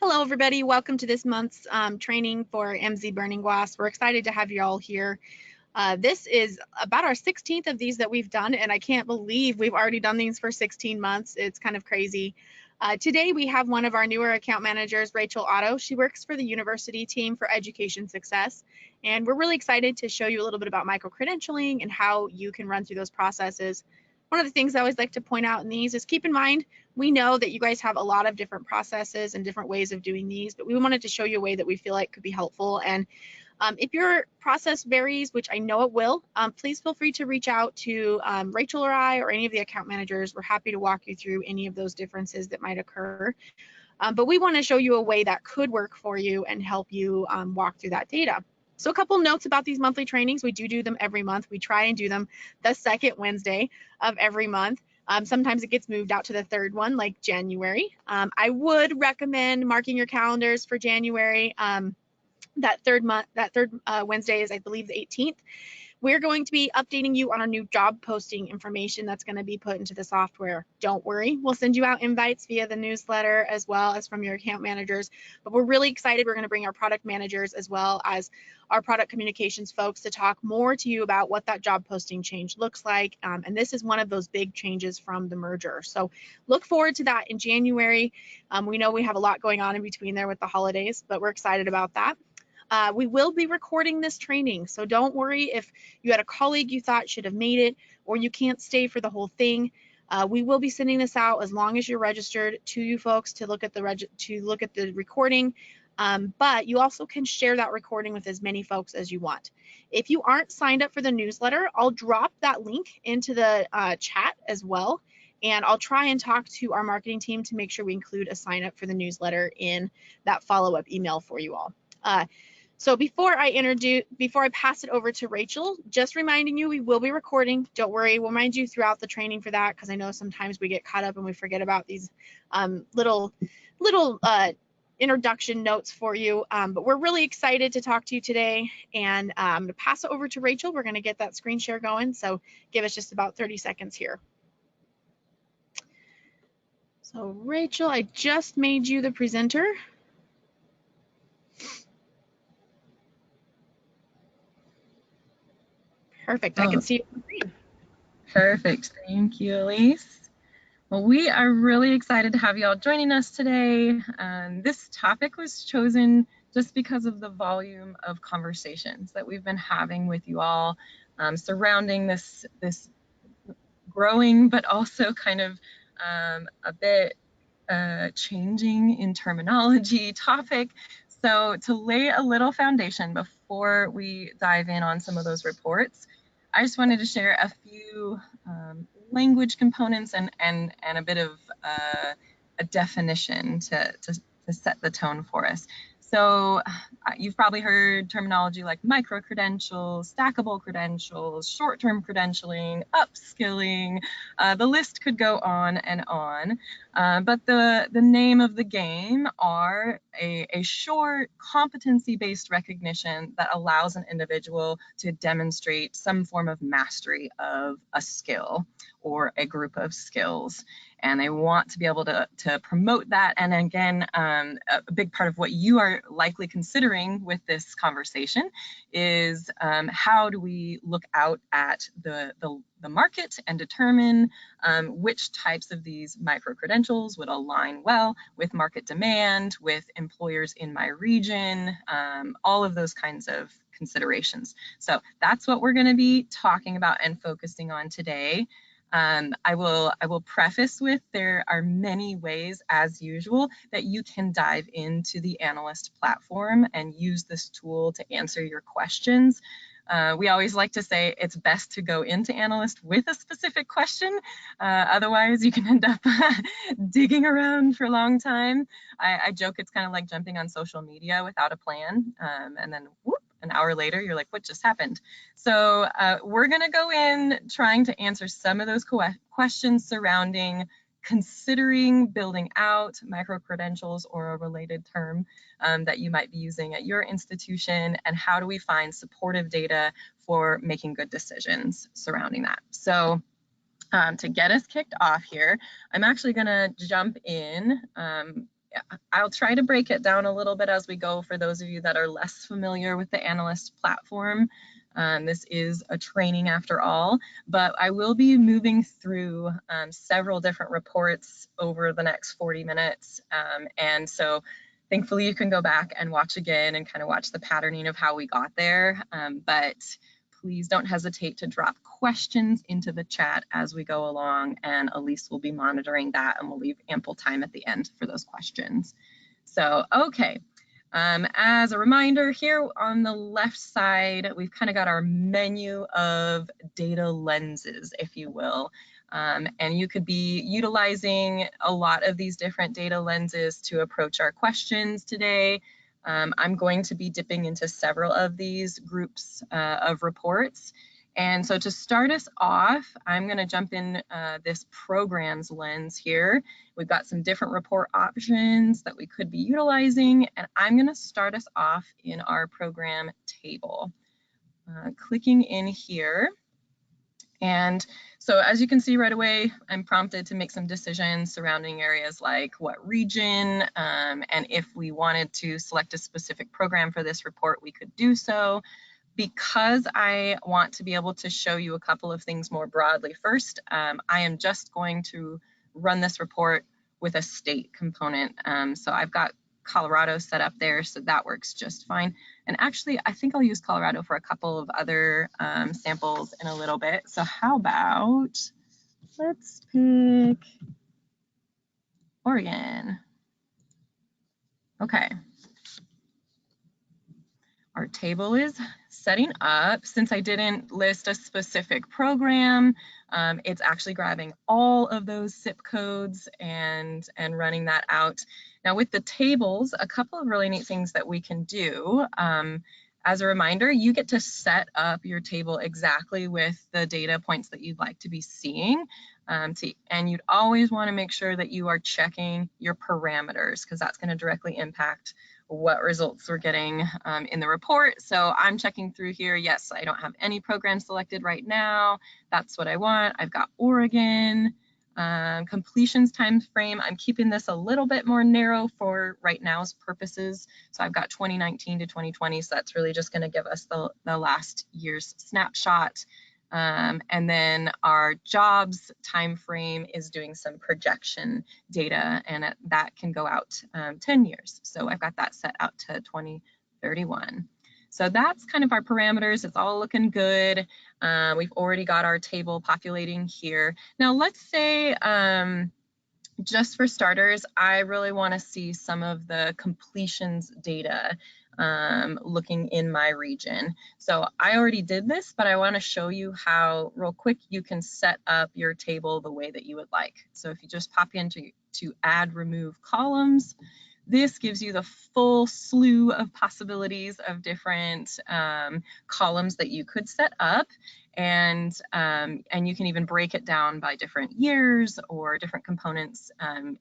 Hello, everybody. Welcome to this month's training for Emsi Burning Glass. We're excited to have you all here. This is about our 16th of these that we've done, and I can't believe we've already done these for 16 months. It's kind of credzy. Today, we have one of our newer account managers, Rachel Otto. She works for the university team for education success, and we're really excited to show you a little bit about micro-credentialing and how you can run through those processes. One of the things I always like to point out in these is keep in mind, we know that you guys have a lot of different processes and different ways of doing these, but we wanted to show you a way that we feel like could be helpful. And if your process varies, which I know it will, please feel free to reach out to Rachel or I or any of the account managers. We're happy to walk you through any of those differences that might occur. But we want to show you a way that could work for you and help you walk through that data. So a couple notes about these monthly trainings. We do them every month. We try and do them the second Wednesday of every month. Sometimes it gets moved out to the third one, like January. I would recommend marking your calendars for January. That third Wednesday is, I believe, the 18th. We're going to be updating you on our new job posting information that's going to be put into the software. Don't worry, we'll send you out invites via the newsletter as well as from your account managers. But we're really excited. We're going to bring our product managers as well as our product communications folks to talk more to you about what that job posting change looks like. And this is one of those big changes from the merger. So look forward to that in January. We know we have a lot going on in between there with the holidays, but we're excited about that. We will be recording this training, so don't worry if you had a colleague you thought should have made it or you can't stay for the whole thing. We will be sending this out as long as you're registered to you folks to look at the recording, but you also can share that recording with as many folks as you want. If you aren't signed up for the newsletter, I'll drop that link into the chat as well, and I'll try and talk to our marketing team to make sure we include a sign up for the newsletter in that follow-up email for you all. So before I pass it over to Rachel, just reminding you, we will be recording. Don't worry, we'll remind you throughout the training for that, because I know sometimes we get caught up and we forget about these little introduction notes for you. But we're really excited to talk to you today, and to pass it over to Rachel. We're going to get that screen share going, so give us just about 30 seconds here. So Rachel, I just made you the presenter. Perfect. I can see you. Perfect. Thank you, Elise. Well, we are really excited to have you all joining us today. This topic was chosen just because of the volume of conversations that we've been having with you all surrounding this growing, but also kind of a bit changing in terminology topic. So to lay a little foundation before we dive in on some of those reports, I just wanted to share a few language components and a bit of a definition to set the tone for us. So you've probably heard terminology like micro-credentials, stackable credentials, short-term credentialing, upskilling. The list could go on and on. But the name of the game are a short competency-based recognition that allows an individual to demonstrate some form of mastery of a skill or a group of skills. And they want to be able to promote that. And again, a big part of what you are likely considering with this conversation is how do we look out at the market and determine which types of these micro-credentials would align well with market demand, with employers in my region, all of those kinds of considerations. So that's what we're going to be talking about and focusing on today. I will preface with there are many ways, as usual, that you can dive into the Analyst platform and use this tool to answer your questions. We always like to say it's best to go into Analyst with a specific question. Otherwise, you can end up digging around for a long time. I joke it's kind of like jumping on social media without a plan, and then whoop, an hour later, you're like, what just happened? So we're going to go in trying to answer some of those questions surrounding considering building out micro-credentials or a related term that you might be using at your institution, and how do we find supportive data for making good decisions surrounding that. So to get us kicked off here, I'm actually going to jump in I'll try to break it down a little bit as we go for those of you that are less familiar with the Analyst platform. This is a training after all, but I will be moving through several different reports over the next 40 minutes. And so thankfully you can go back and watch again and kind of watch the patterning of how we got there. But please don't hesitate to drop questions into the chat as we go along, and Elise will be monitoring that, and we'll leave ample time at the end for those questions. So, okay, as a reminder, here on the left side, we've kind of got our menu of data lenses, if you will. And you could be utilizing a lot of these different data lenses to approach our questions today. I'm going to be dipping into several of these groups of reports. And so to start us off, I'm going to jump in this programs lens here. We've got some different report options that we could be utilizing, and I'm going to start us off in our program table. Clicking in here. And so as you can see right away, I'm prompted to make some decisions surrounding areas like what region, and if we wanted to select a specific program for this report, we could do so. Because I want to be able to show you a couple of things more broadly first, I am just going to run this report with a state component. So I've got Colorado set up there, so that works just fine. And actually, I think I'll use Colorado for a couple of other samples in a little bit. So how about, let's pick Oregon. Okay. Our table is setting up. Since I didn't list a specific program, it's actually grabbing all of those zip codes and running that out. Now with the tables, a couple of really neat things that we can do. As a reminder, you get to set up your table exactly with the data points that you'd like to be seeing. And you'd always want to make sure that you are checking your parameters, because that's going to directly impact what results we're getting in the report. So I'm checking through here. Yes, I don't have any program selected right now. That's what I want. I've got Oregon. Completions time frame, I'm keeping this a little bit more narrow for right now's purposes. So I've got 2019 to 2020. So that's really just going to give us the last year's snapshot. And then our jobs time frame is doing some projection data, and that can go out 10 years. So I've got that set out to 2031. So that's kind of our parameters. It's all looking good. We've already got our table populating here. Now let's say, just for starters, I really want to see some of the completions data looking in my region. So I already did this, but I want to show you how real quick you can set up your table the way that you would like. So if you just pop into add remove columns, this gives you the full slew of possibilities of different columns that you could set up, and you can even break it down by different years or different components.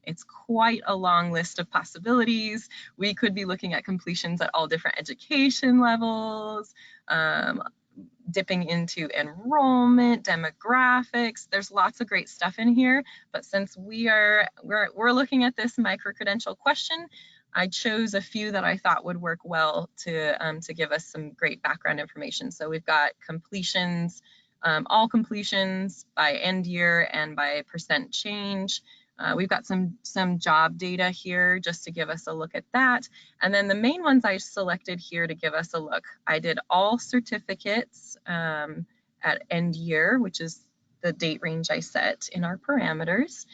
It's quite a long list of possibilities. We could be looking at completions at all different education levels, dipping into enrollment, demographics. There's lots of great stuff in here, but since we're looking at this micro-credential question, I chose a few that I thought would work well to give us some great background information. So we've got completions, all completions by end year and by percent change. We've got some job data here just to give us a look at that. And then the main ones I selected here to give us a look. I did all certificates at end year, which is the date range I set in our parameters.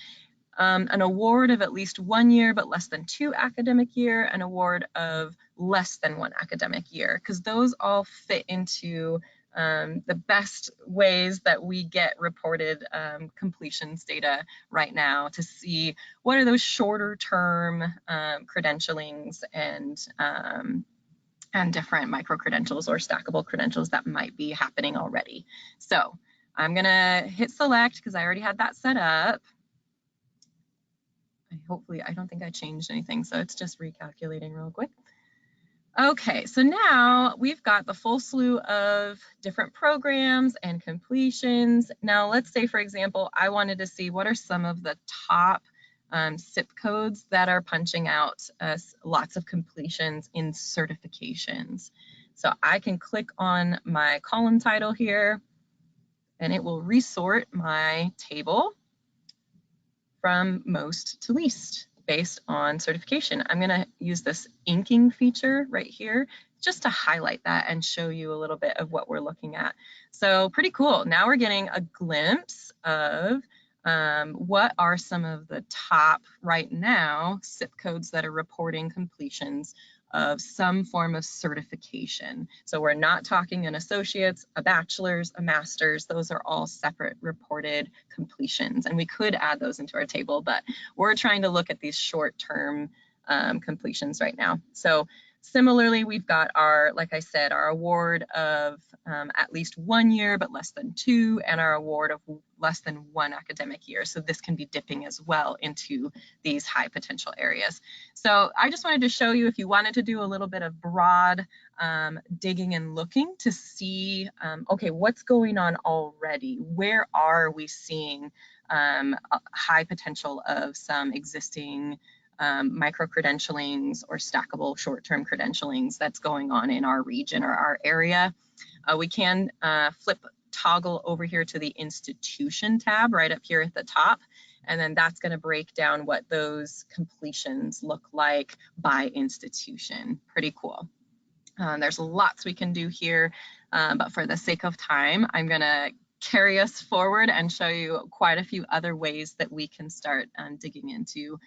An award of at least 1 year but less than 2 academic year, an award of less than 1 academic year, because those all fit into the best ways that we get reported completions data right now to see what are those shorter term credentialings and different micro credentials or stackable credentials that might be happening already. So I'm gonna hit select because I already had that set up. Hopefully, I don't think I changed anything, so it's just recalculating real quick. Okay, so now we've got the full slew of different programs and completions. Now let's say, for example, I wanted to see what are some of the top zip codes that are punching out lots of completions in certifications. So I can click on my column title here, and it will resort my table from most to least based on certification. I'm going to use this inking feature right here just to highlight that and show you a little bit of what we're looking at. So pretty cool. Now we're getting a glimpse of what are some of the top right now zip codes that are reporting completions of some form of certification. So we're not talking an associate's, a bachelor's, a master's. Those are all separate reported completions, and we could add those into our table, but we're trying to look at these short-term completions right now. So similarly, we've got our, like I said, our award of at least 1 year, but less than 2, and our award of less than 1 academic year. So this can be dipping as well into these high potential areas. So I just wanted to show you, if you wanted to do a little bit of broad digging and looking to see, okay, what's going on already? Where are we seeing high potential of some existing micro-credentialings or stackable short-term credentialings that's going on in our region or our area. We can toggle over here to the institution tab right up here at the top, and then that's going to break down what those completions look like by institution. Pretty cool. There's lots we can do here, but for the sake of time, I'm going to carry us forward and show you quite a few other ways that we can start digging into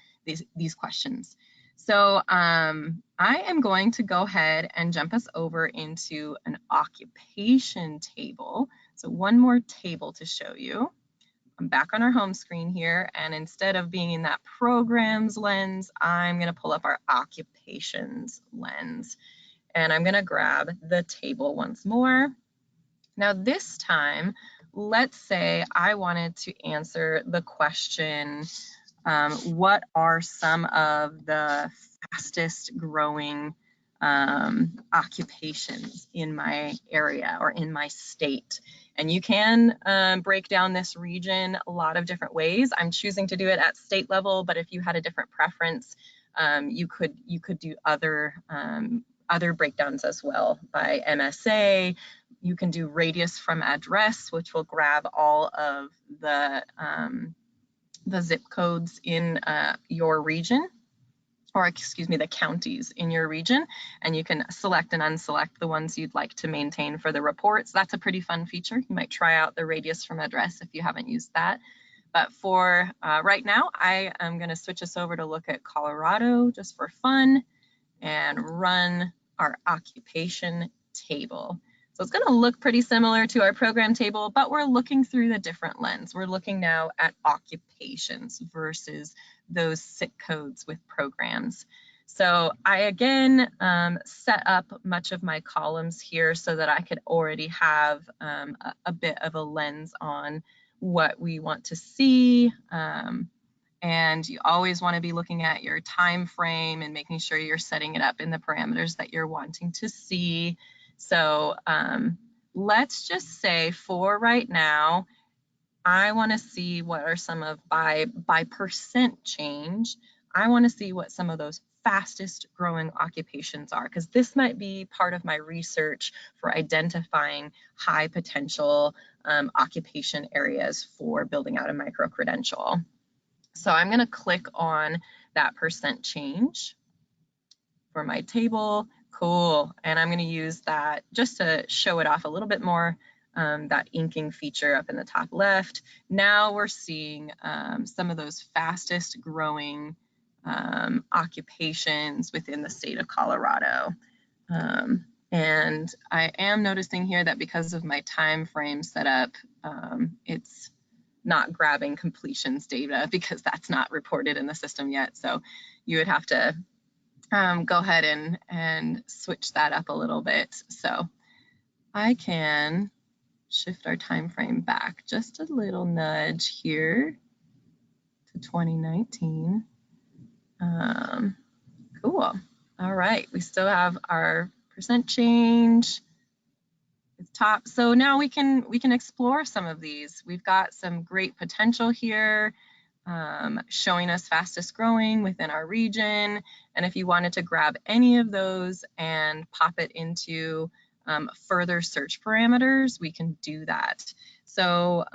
these questions. So I am going to go ahead and jump us over into an occupation table. So one more table to show you. I'm back on our home screen here, and instead of being in that programs lens, I'm going to pull up our occupations lens, and I'm going to grab the table once more. Now this time, let's say I wanted to answer the question, what are some of the fastest growing occupations in my area or in my state? And you can break down this region a lot of different ways. I'm choosing to do it at state level, but if you had a different preference, you could do other breakdowns as well by MSA. You can do radius from address, which will grab all of the zip codes in your region, or excuse me, the counties in your region, and you can select and unselect the ones you'd like to maintain for the reports. That's a pretty fun feature. You might try out the radius from address if you haven't used that. But for right now, I am going to switch us over to look at Colorado just for fun and run our occupation table. So it's going to look pretty similar to our program table, but we're looking through the different lens. We're looking now at occupations versus those zip codes with programs. So I again set up much of my columns here so that I could already have a bit of a lens on what we want to see. And you always want to be looking at your time frame and making sure you're setting it up in the parameters that you're wanting to see. So let's just say for right now, I want to see what are some of by percent change. I want to see what some of those fastest growing occupations are, because this might be part of my research for identifying high potential occupation areas for building out a micro-credential. So I'm going to click on that percent change for my table. Cool. And I'm going to use that just to show it off a little bit more, that inking feature up in the top left. Now we're seeing some of those fastest growing occupations within the state of Colorado. And I am noticing here that because of my time frame setup, it's not grabbing completions data because that's not reported in the system yet. So you would have to go ahead and switch that up a little bit. So I can shift our time frame back just a little nudge here to 2019. Cool. All right, we still have our percent change. It's top. So now we can explore some of these. We've got some great potential here. showing us fastest growing within our region. And if you wanted to grab any of those and pop it into further search parameters, we can do that. So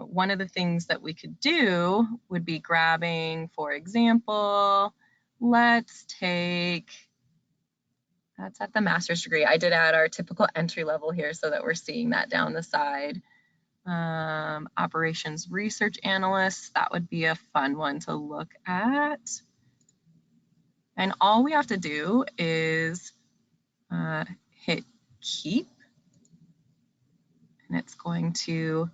one of the things that we could do would be grabbing, for example, let's take, that's at the master's degree. I did add our typical entry level here so that we're seeing that down the side. Operations research analyst, that would be a fun one to look at. And all we have to do is hit keep, and it's going to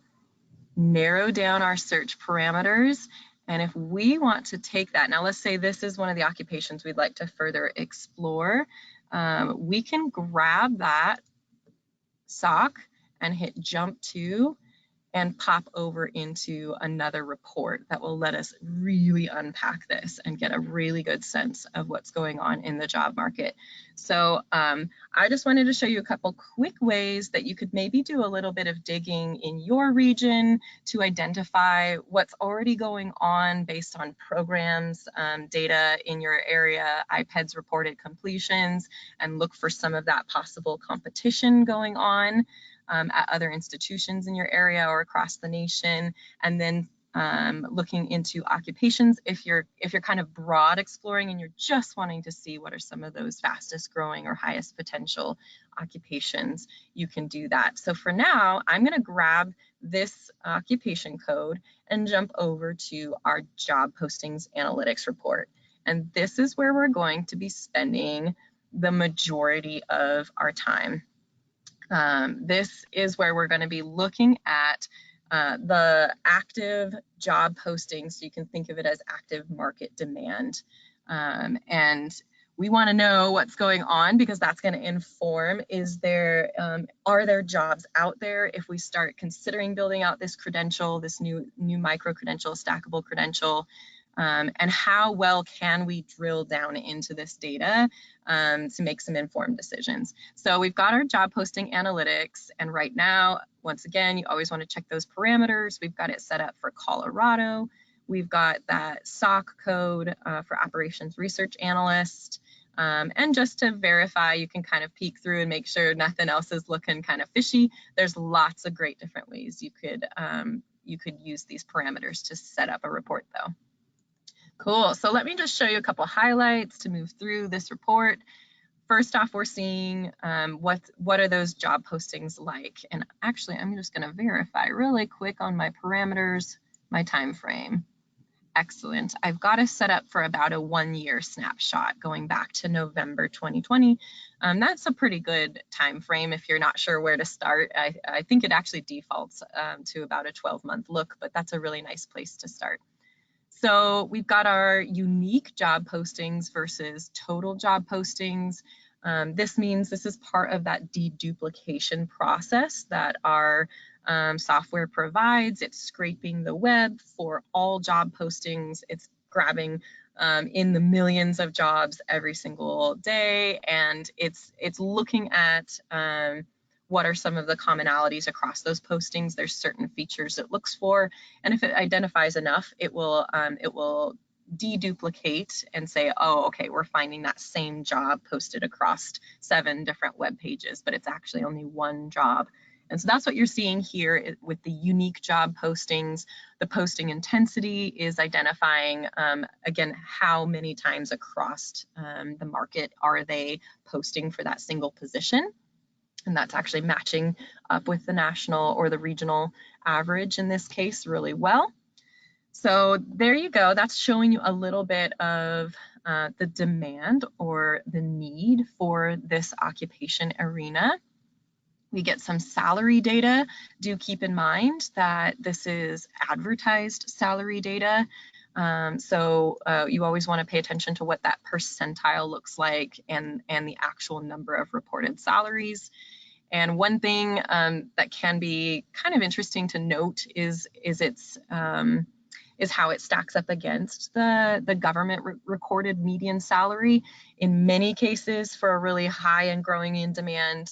narrow down our search parameters. And if we want to take that, now let's say this is one of the occupations we'd like to further explore, we can grab that SOC and hit jump to and pop over into another report that will let us really unpack this and get a really good sense of what's going on in the job market. So I just wanted to show you a couple quick ways that you could maybe do a little bit of digging in your region to identify what's already going on based on programs, data in your area, IPEDS reported completions, and look for some of that possible competition going on at other institutions in your area or across the nation, and then looking into occupations. If you're kind of broad exploring and you're just wanting to see what are some of those fastest growing or highest potential occupations, you can do that. So for now, I'm going to grab this occupation code and jump over to our job postings analytics report. And this is where we're going to be spending the majority of our time. This is where we're going to be looking at the active job postings. So you can think of it as active market demand. And we want to know what's going on because that's going to inform, are there jobs out there if we start considering building out this credential, this new micro-credential, stackable credential, and how well can we drill down into this data to make some informed decisions. So we've got our job posting analytics, and right now, once again, you always want to check those parameters. We've got it set up for Colorado. We've got that SOC code for operations research analyst. And just to verify, you can kind of peek through and make sure nothing else is looking kind of fishy. There's lots of great different ways you could use these parameters to set up a report though. Cool, so let me just show you a couple highlights to move through this report. First off, we're seeing what are those job postings like? And actually, I'm just gonna verify really quick on my parameters, my time frame. Excellent, I've got it set up for about a 1-year snapshot going back to November 2020. That's a pretty good time frame if you're not sure where to start. I think it actually defaults to about a 12-month look, but that's a really nice place to start. So we've got our unique job postings versus total job postings. This means this is part of that deduplication process that our software provides. It's scraping the web for all job postings. It's grabbing in the millions of jobs every single day, and it's looking at what are some of the commonalities across those postings. There's certain features it looks for, and if it identifies enough, it will deduplicate and say, oh, okay, we're finding that same job posted across 7 different web pages, but it's actually only one job. And so that's what you're seeing here with the unique job postings. The posting intensity is identifying, again, how many times across the market are they posting for that single position. And that's actually matching up with the national or the regional average in this case really well. So there you go. That's showing you a little bit of the demand or the need for this occupation arena. We get some salary data. Do keep in mind that this is advertised salary data. So you always want to pay attention to what that percentile looks like and the actual number of reported salaries. And one thing that can be kind of interesting to note is how it stacks up against the government recorded median salary. In many cases, for a really high and growing in demand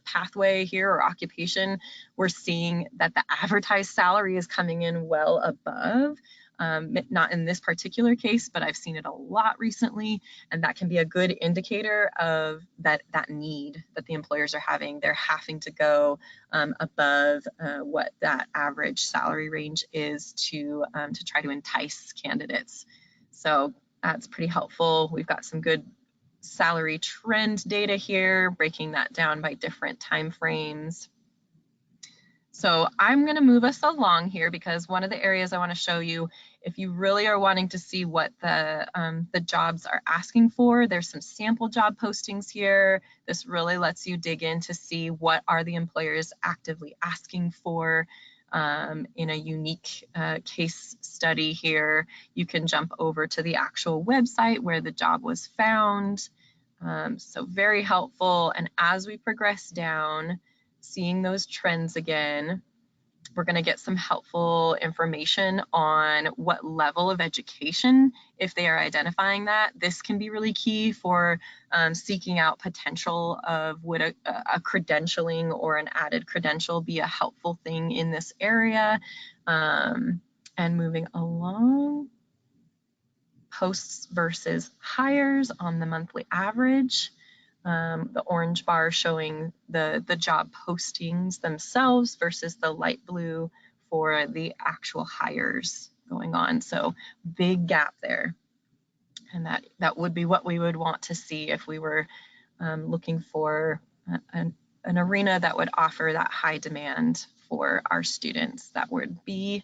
pathway here or occupation, we're seeing that the advertised salary is coming in well above not in this particular case, but I've seen it a lot recently, and that can be a good indicator of that need that the employers are having. They're having to go above what that average salary range is to try to entice candidates. So that's pretty helpful. We've got some good salary trend data here, breaking that down by different time frames. So I'm going to move us along here because one of the areas I want to show you, if you really are wanting to see what the jobs are asking for, there's some sample job postings here. This really lets you dig in to see what are the employers actively asking for in a unique case study here. You can jump over to the actual website where the job was found. So very helpful. And as we progress down, seeing those trends again, we're going to get some helpful information on what level of education, if they are identifying that. This can be really key for seeking out potential of would a credentialing or an added credential be a helpful thing in this area. And moving along, posts versus hires on the monthly average. The orange bar showing the job postings themselves versus the light blue for the actual hires going on. So big gap there. And that would be what we would want to see if we were looking for an arena that would offer that high demand for our students that would be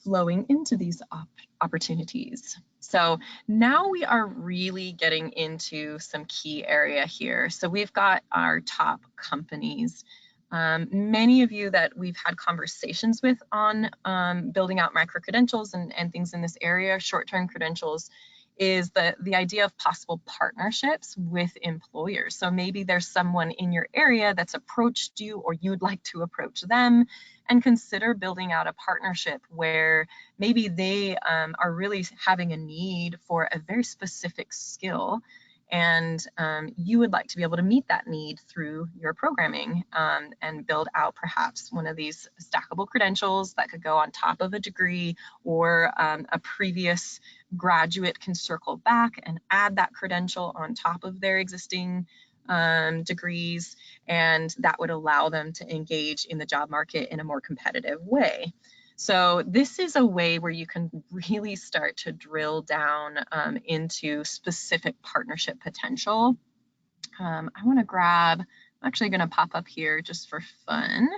flowing into these opportunities. So now we are really getting into some key area here. So we've got our top companies. Many of you that we've had conversations with on building out micro-credentials and things in this area, short-term credentials, is the idea of possible partnerships with employers. So maybe there's someone in your area that's approached you or you'd like to approach them, and consider building out a partnership where maybe they are really having a need for a very specific skill, and you would like to be able to meet that need through your programming and build out perhaps one of these stackable credentials that could go on top of a degree, or a previous graduate can circle back and add that credential on top of their existing degrees, and that would allow them to engage in the job market in a more competitive way. So this is a way where you can really start to drill down into specific partnership potential. I want to grab, I'm actually going to pop up here just for fun,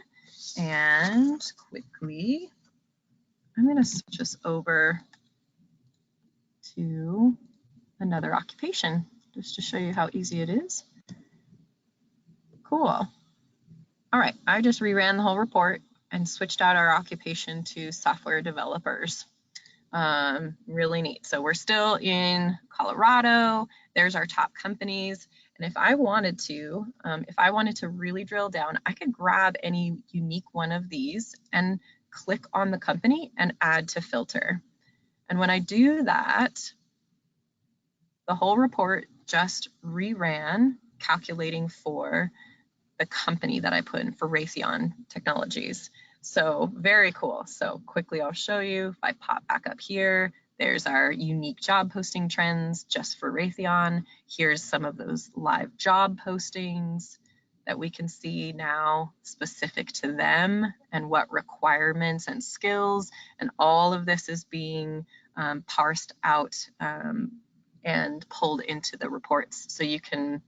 and quickly I'm going to switch us over to another occupation just to show you how easy it is. Cool. All right, I just reran the whole report and switched out our occupation to software developers. Really neat. So we're still in Colorado. There's our top companies. And if I wanted to really drill down, I could grab any unique one of these and click on the company and add to filter. And when I do that, the whole report just reran, calculating for the company that I put in for Raytheon Technologies. So very cool. So quickly I'll show you. If I pop back up here, there's our unique job posting trends just for Raytheon. Here's some of those live job postings that we can see now specific to them and what requirements and skills, and all of this is being parsed out and pulled into the reports. So you can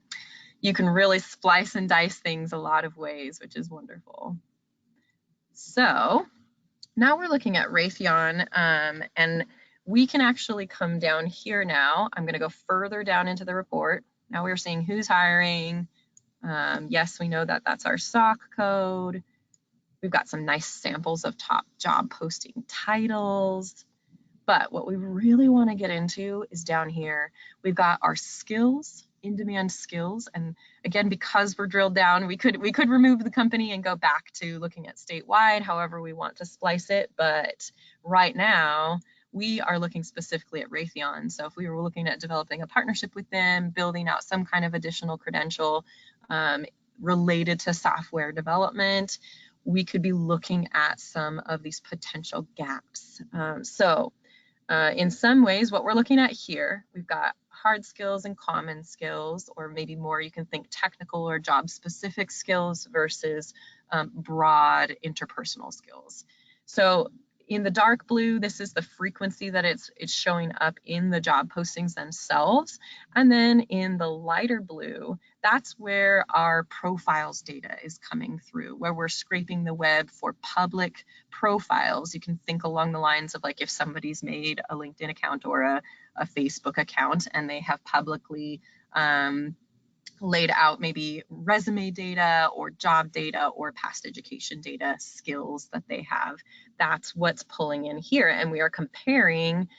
really splice and dice things a lot of ways, which is wonderful. So now we're looking at Raytheon, and we can actually come down here now. I'm going to go further down into the report. Now we're seeing who's hiring. Yes, we know that that's our SOC code. We've got some nice samples of top job posting titles. But what we really want to get into is down here. We've got our skills, in-demand skills, and again, because we're drilled down, we could remove the company and go back to looking at statewide, however we want to splice it. But right now, we are looking specifically at Raytheon. So if we were looking at developing a partnership with them, building out some kind of additional credential related to software development, we could be looking at some of these potential gaps. So In some ways, what we're looking at here, we've got hard skills and common skills, or maybe more, you can think technical or job-specific skills versus broad interpersonal skills. So in the dark blue, this is the frequency that it's showing up in the job postings themselves. And then in the lighter blue, that's where our profiles data is coming through, where we're scraping the web for public profiles. You can think along the lines of like if somebody's made a LinkedIn account or a Facebook account and they have publicly laid out maybe resume data or job data or past education data, skills that they have. That's what's pulling in here. And we are comparing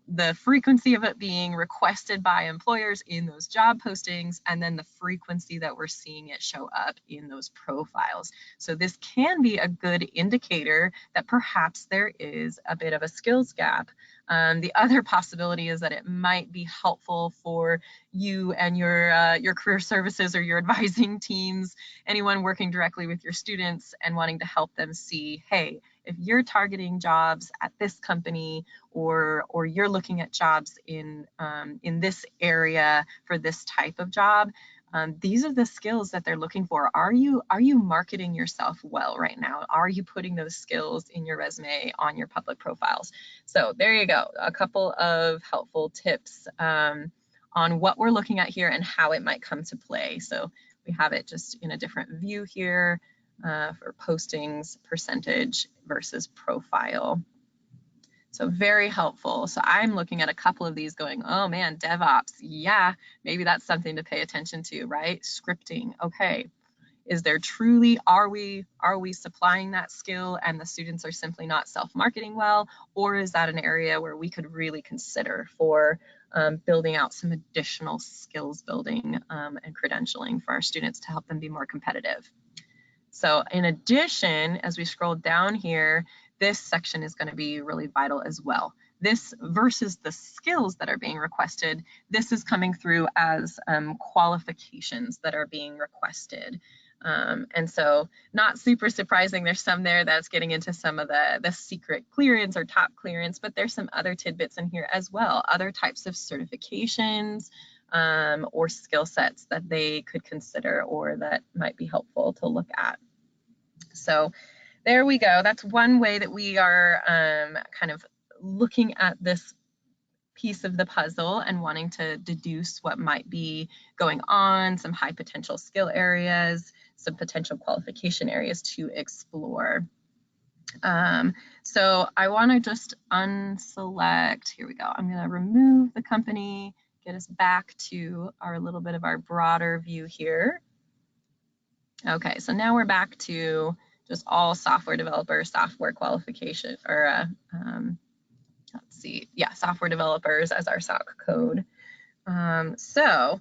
the frequency of it being requested by employers in those job postings, and then the frequency that we're seeing it show up in those profiles. So this can be a good indicator that perhaps there is a bit of a skills gap. The other possibility is that it might be helpful for you and your career services or your advising teams, anyone working directly with your students and wanting to help them see, hey, if you're targeting jobs at this company or you're looking at jobs in this area for this type of job, these are the skills that they're looking for. Are you marketing yourself well right now? Are you putting those skills in your resume on your public profiles? So there you go, a couple of helpful tips on what we're looking at here and how it might come to play. So we have it just in a different view here for postings, percentage versus profile. So very helpful. So I'm looking at a couple of these going, oh man, DevOps, yeah, maybe that's something to pay attention to, right? Scripting, okay. Is there truly, are we supplying that skill and the students are simply not self-marketing well? Or is that an area where we could really consider for building out some additional skills building and credentialing for our students to help them be more competitive? So in addition, as we scroll down here, this section is going to be really vital as well. This versus the skills that are being requested, this is coming through as qualifications that are being requested. And so not super surprising, there's some there that's getting into some of the secret clearance or top clearance, but there's some other tidbits in here as well, other types of certifications or skill sets that they could consider or that might be helpful to look at. So there we go. That's one way that we are kind of looking at this piece of the puzzle and wanting to deduce what might be going on, some high potential skill areas, some potential qualification areas to explore. So I want to just unselect, here we go. I'm going to remove the company, get us back to our little bit of our broader view here. Okay, so now we're back to just all software developers, software qualification, or let's see, yeah, software developers as our SOC code. So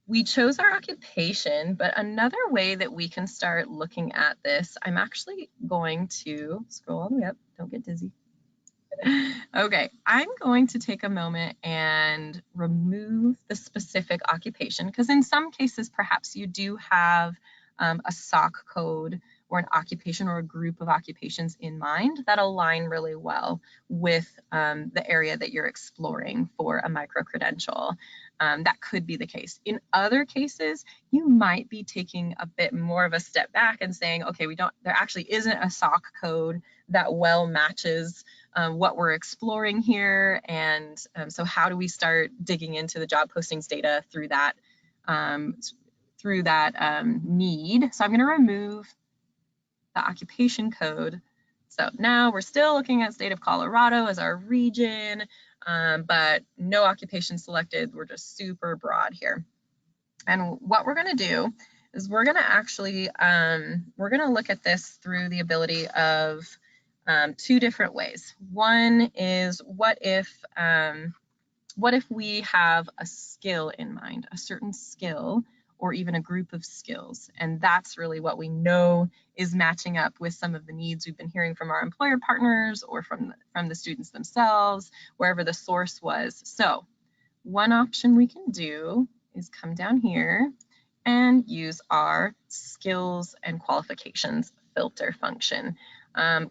we chose our occupation, but another way that we can start looking at this, I'm actually going to scroll all the way up, don't get dizzy. Okay, I'm going to take a moment and remove the specific occupation, because in some cases, perhaps you do have a SOC code or an occupation or a group of occupations in mind that align really well with the area that you're exploring for a micro-credential. That could be the case. In other cases, you might be taking a bit more of a step back and saying, okay, there actually isn't a SOC code that well matches what we're exploring here. And so how do we start digging into the job postings data through that need? So I'm going to remove the occupation code. So now we're still looking at state of Colorado as our region, but no occupation selected. We're just super broad here. And what we're going to do is we're going to actually, we're going to look at this through the ability of two different ways. One is what if we have a skill in mind, a certain skill, or even a group of skills. And that's really what we know is matching up with some of the needs we've been hearing from our employer partners or from the students themselves, wherever the source was. So one option we can do is come down here and use our skills and qualifications filter function.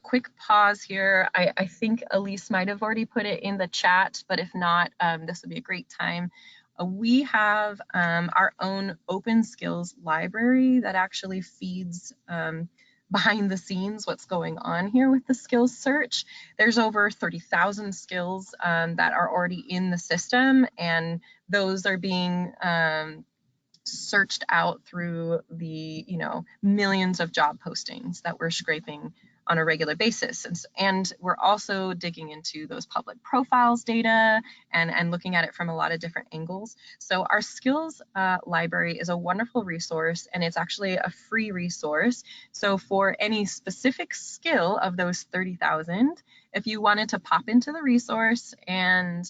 Quick pause here. I think Elise might have already put it in the chat, but if not, this would be a great time. We have our own open skills library that actually feeds behind the scenes what's going on here with the skills search. There's over 30,000 skills that are already in the system, and those are being searched out through the millions of job postings that we're scraping on a regular basis. And we're also digging into those public profiles data and looking at it from a lot of different angles. So our skills library is a wonderful resource, and it's actually a free resource. So for any specific skill of those 30,000, if you wanted to pop into the resource and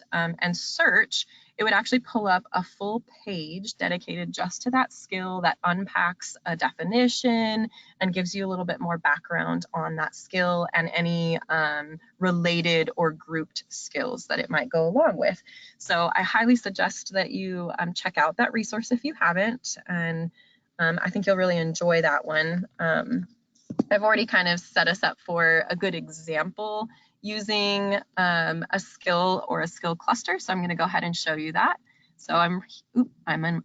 search, it would actually pull up a full page dedicated just to that skill that unpacks a definition and gives you a little bit more background on that skill and any related or grouped skills that it might go along with. So I highly suggest that you check out that resource if you haven't, and I think you'll really enjoy that one. I've already kind of set us up for a good example using a skill or a skill cluster. So I'm going to go ahead and show you that. So I'm in,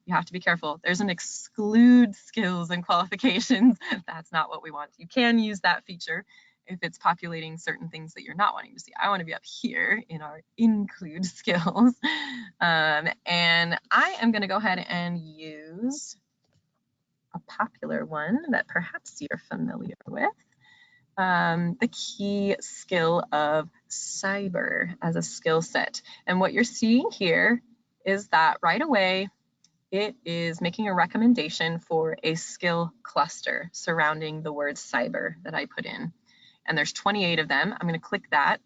you have to be careful. There's an exclude skills and qualifications. That's not what we want. You can use that feature if it's populating certain things that you're not wanting to see. I want to be up here in our include skills. And I am going to go ahead and use a popular one that perhaps you're familiar with. The key skill of cyber as a skill set. And what you're seeing here is that right away, it is making a recommendation for a skill cluster surrounding the word cyber that I put in. And there's 28 of them. I'm going to click that.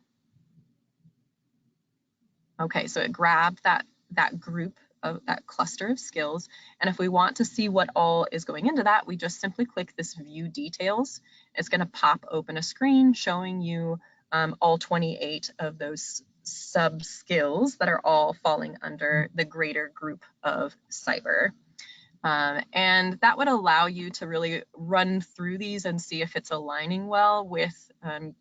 Okay, so it grabbed that group of that cluster of skills. And if we want to see what all is going into that, we just simply click this view details. It's going to pop open a screen showing you all 28 of those sub skills that are all falling under the greater group of cyber. And that would allow you to really run through these and see if it's aligning well with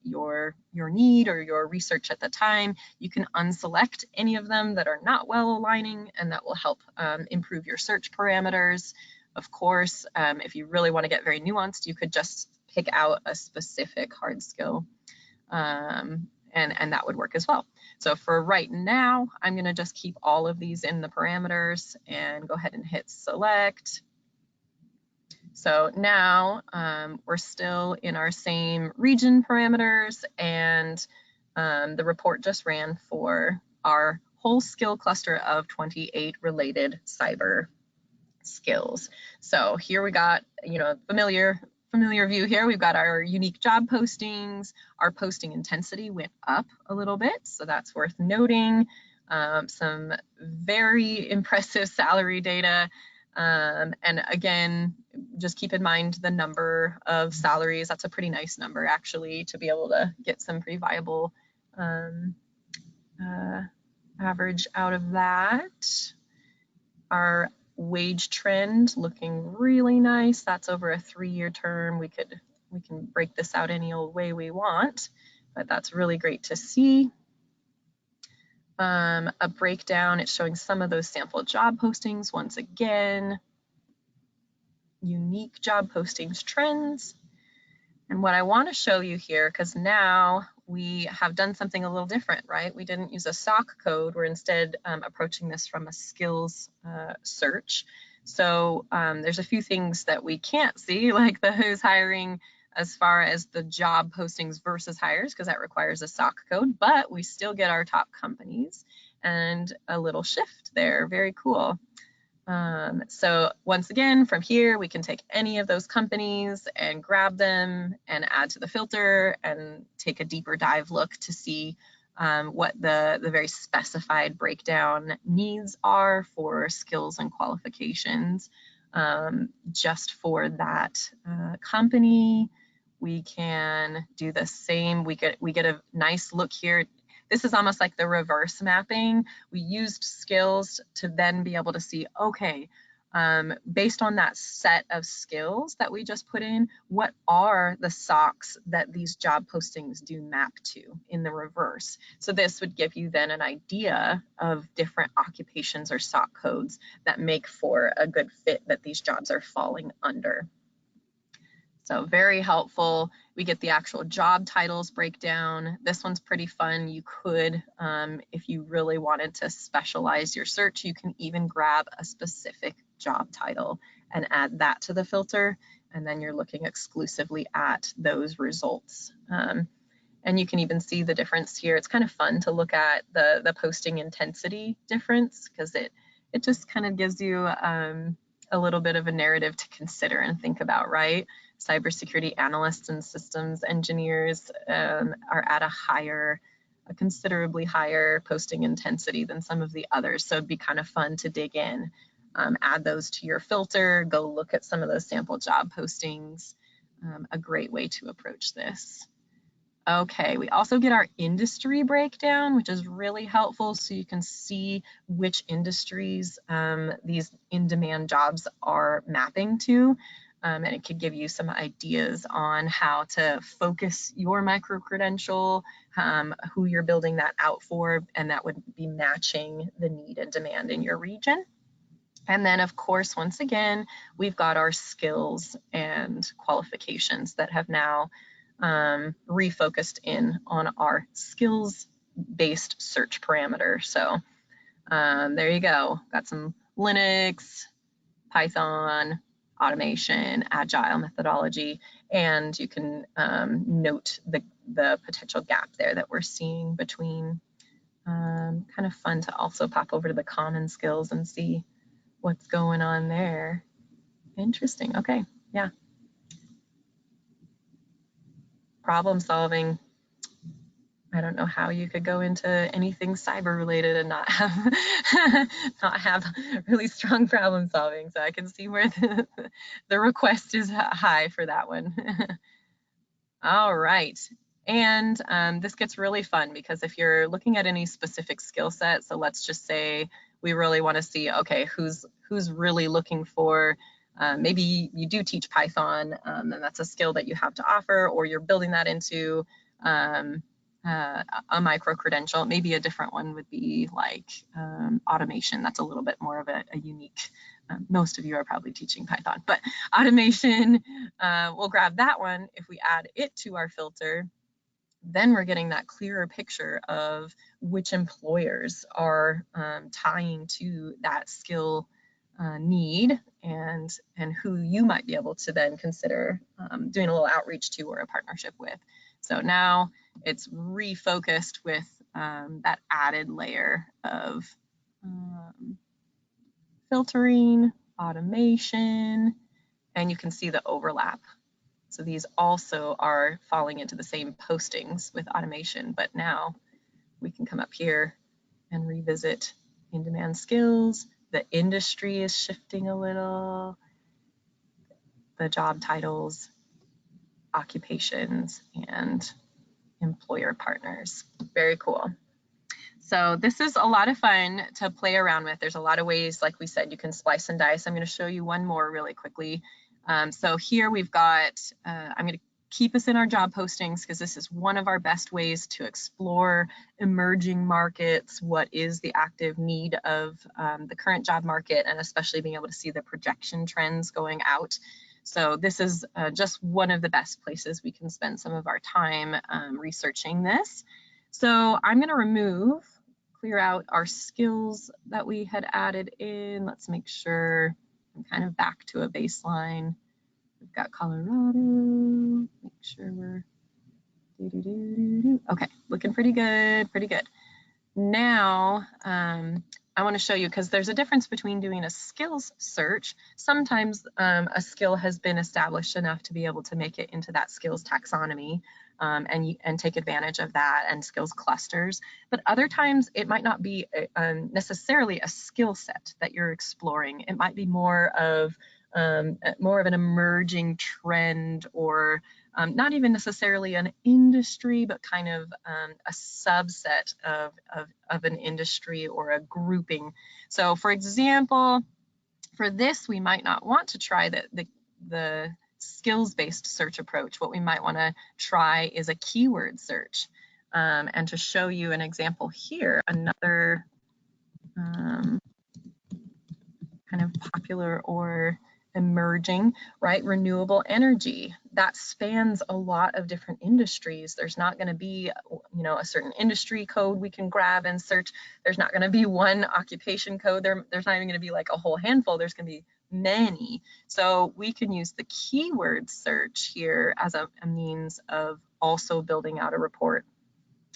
your need or your research at the time. You can unselect any of them that are not well aligning, and that will help improve your search parameters. Of course, if you really want to get very nuanced, you could just pick out a specific hard skill, and that would work as well. So for right now, I'm going to just keep all of these in the parameters and go ahead and hit select. So now we're still in our same region parameters, and the report just ran for our whole skill cluster of 28 related cyber skills. So here we got, familiar view here. We've got our unique job postings. Our posting intensity went up a little bit, so that's worth noting. Some very impressive salary data. And again, just keep in mind the number of salaries. That's a pretty nice number, actually, to be able to get some pretty viable average out of that. Our wage trend looking really nice. That's over a 3-year term. We can break this out any old way we want, but that's really great to see. A breakdown, it's showing some of those sample job postings once again. Unique job postings trends. And what I want to show you here, because now we have done something a little different, right? We didn't use a SOC code. We're instead approaching this from a skills search. So there's a few things that we can't see, like the who's hiring as far as the job postings versus hires, because that requires a SOC code, but we still get our top companies and a little shift there. Very cool. So once again, from here, we can take any of those companies and grab them and add to the filter and take a deeper dive look to see what the very specified breakdown needs are for skills and qualifications. Just for that company, we can do the same. We get a nice look here. This is almost like the reverse mapping. We used skills to then be able to see, okay, based on that set of skills that we just put in, what are the SOCs that these job postings do map to in the reverse? So this would give you then an idea of different occupations or SOC codes that make for a good fit that these jobs are falling under. So very helpful. We get the actual job titles breakdown. This one's pretty fun. You could, if you really wanted to specialize your search, you can even grab a specific job title and add that to the filter. And then you're looking exclusively at those results. And you can even see the difference here. It's kind of fun to look at the posting intensity difference, because it just kind of gives you a little bit of a narrative to consider and think about, right? Cybersecurity analysts and systems engineers are at a considerably higher posting intensity than some of the others. So it'd be kind of fun to dig in, add those to your filter, go look at some of those sample job postings. A great way to approach this. Okay, we also get our industry breakdown, which is really helpful, so you can see which industries these in-demand jobs are mapping to. And it could give you some ideas on how to focus your micro-credential, who you're building that out for, and that would be matching the need and demand in your region. And then, of course, once again, we've got our skills and qualifications that have now refocused in on our skills-based search parameter. So there you go. Got some Linux, Python, automation, agile methodology, and you can note the potential gap there that we're seeing between. Kind of fun to also pop over to the common skills and see what's going on there. Interesting. Okay, yeah. Problem solving. I don't know how you could go into anything cyber related and not have really strong problem solving. So I can see where the request is high for that one. All right. And this gets really fun, because if you're looking at any specific skill set, so let's just say we really want to see, okay, who's really looking for, maybe you do teach Python, and that's a skill that you have to offer, or you're building that into a micro-credential. Maybe a different one would be like automation. That's a little bit more of a unique, most of you are probably teaching Python, but automation, we'll grab that one. If we add it to our filter, then we're getting that clearer picture of which employers are tying to that skill need, and who you might be able to then consider doing a little outreach to or a partnership with. So now it's refocused with that added layer of filtering, automation, and you can see the overlap. So these also are falling into the same postings with automation, but now we can come up here and revisit in-demand skills. The industry is shifting a little, the job titles, occupations, and employer partners. Very cool. So this is a lot of fun to play around with. There's a lot of ways, like we said, you can splice and dice. I'm going to show you one more really quickly. So here we've got, I'm going to keep us in our job postings, because this is one of our best ways to explore emerging markets, what is the active need of the current job market, and especially being able to see the projection trends going out. So this is just one of the best places we can spend some of our time researching this. So I'm going to clear out our skills that we had added in. Let's make sure I'm kind of back to a baseline. We've got Colorado. Make sure we're okay, looking pretty good, pretty good. Now, I want to show you, because there's a difference between doing a skills search. Sometimes a skill has been established enough to be able to make it into that skills taxonomy and take advantage of that and skills clusters. But other times it might not be necessarily a skill set that you're exploring. It might be more of an emerging trend, or not even necessarily an industry, but kind of a subset of an industry or a grouping. So for example, For this, we might not want to try the skills-based search approach. What we might want to try is a keyword search. And to show you an example here, another kind of popular or emerging, right? Renewable energy. That spans a lot of different industries. There's not going to be, a certain industry code we can grab and search. There's not going to be one occupation code. There's not even going to be like a whole handful. There's going to be many. So we can use the keyword search here as a means of also building out a report.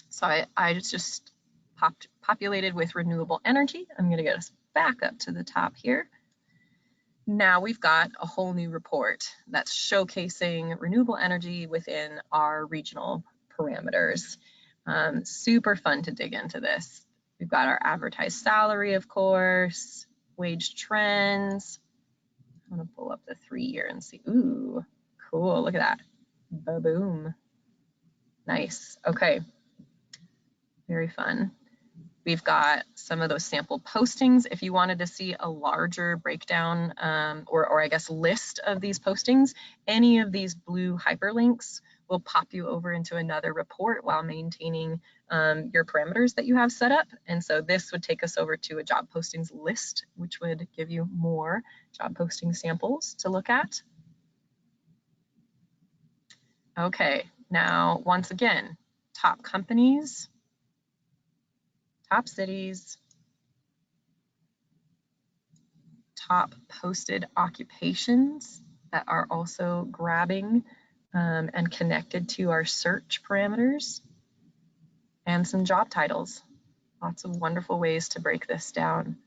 So I just populated with renewable energy. I'm going to get us back up to the top here. Now we've got a whole new report that's showcasing renewable energy within our regional parameters. Super fun to dig into this. We've got our advertised salary, of course, wage trends. I'm going to pull up the 3-year and see. Ooh, cool. Look at that. Ba-boom. Nice. Okay. Very fun. We've got some of those sample postings. If you wanted to see a larger breakdown or I guess list of these postings, any of these blue hyperlinks will pop you over into another report while maintaining your parameters that you have set up. And so this would take us over to a job postings list, which would give you more job posting samples to look at. Okay, now once again, top companies, top cities, top posted occupations that are also grabbing and connected to our search parameters, and some job titles. Lots of wonderful ways to break this down.